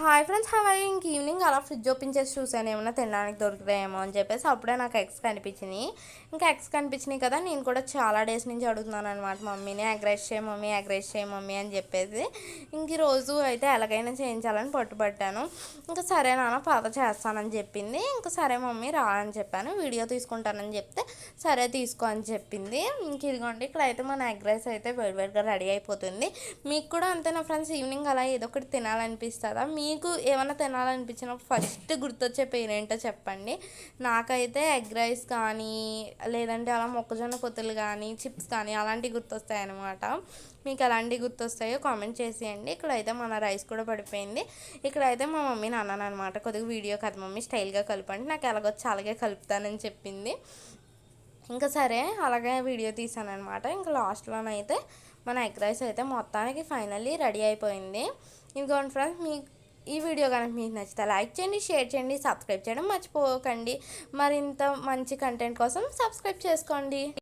Hi friends, hi. ఇంక evening అలా fridge open చేసి చూసాను ఏమన్నా తినడానికి దొరుకుతాయేమో అని చెప్పేసి. అప్పుడే నాకు ఎగ్స్ కనిపించినాయి. ఇంకా ఎగ్స్ కనిపించినాయి కదా, నేను కూడా చాలా డేస్ నుంచి అడుగుతున్నాను అనమాట మమ్మీని, ఎగ్ రైస్ చేయి మమ్మీ, ఎగ్ రైస్ చేయి మమ్మీ అని చెప్పేసి. ఇంక ఈరోజు అయితే ఎలాగైనా చేయించాలని పట్టుబట్టాను. ఇంకా సరే నాన్న పాత చేస్తానని చెప్పింది. ఇంకా సరే మమ్మీ రా అని చెప్పాను. వీడియో తీసుకుంటానని చెప్తే సరే తీసుకో అని చెప్పింది. ఇంక ఇదిగోండి, ఇక్కడ అయితే మన ఎగ్ రైస్ అయితే వేడివేడిగా రెడీ అయిపోతుంది. మీకు కూడా అంతేనా ఫ్రెండ్స్, ఈవినింగ్ అలా ఏదో ఒకటి తినాలనిపిస్తుందా? మీకు ఏమైనా తినాలనిపించినప్పుడు ఫస్ట్ గుర్తొచ్చే పేరు ఏంటో చెప్పండి. నాకైతే ఎగ్ రైస్ కానీ, లేదంటే అలా మొక్కజొన్న పొత్తులు కానీ, చిప్స్ కానీ అలాంటివి గుర్తొస్తాయి అనమాట. మీకు ఎలాంటివి గుర్తొస్తాయో కామెంట్ చేసేయండి. ఇక్కడైతే మన రైస్ కూడా పడిపోయింది. ఇక్కడైతే మా మమ్మీని అన్నాను అనమాట, కొద్దిగా వీడియో కదా మమ్మీ స్టైల్గా కలపండి, నాకు ఎలాగొచ్చి అలాగే కలుపుతానని చెప్పింది. ఇంకా సరే అలాగే వీడియో తీసాను అనమాట. ఇంకా లాస్ట్లోనైతే మన ఎగ్ రైస్ అయితే మొత్తానికి ఫైనల్లీ రెడీ అయిపోయింది. ఇంకోటి ఫ్రెండ్స్, మీకు ఈ వీడియో కనుక మీకు నచ్చితే లైక్ చేయండి, షేర్ చేయండి, సబ్స్క్రైబ్ చేయడం మర్చిపోకండి. మరింత మంచి కంటెంట్ కోసం సబ్స్క్రైబ్ చేసుకోండి.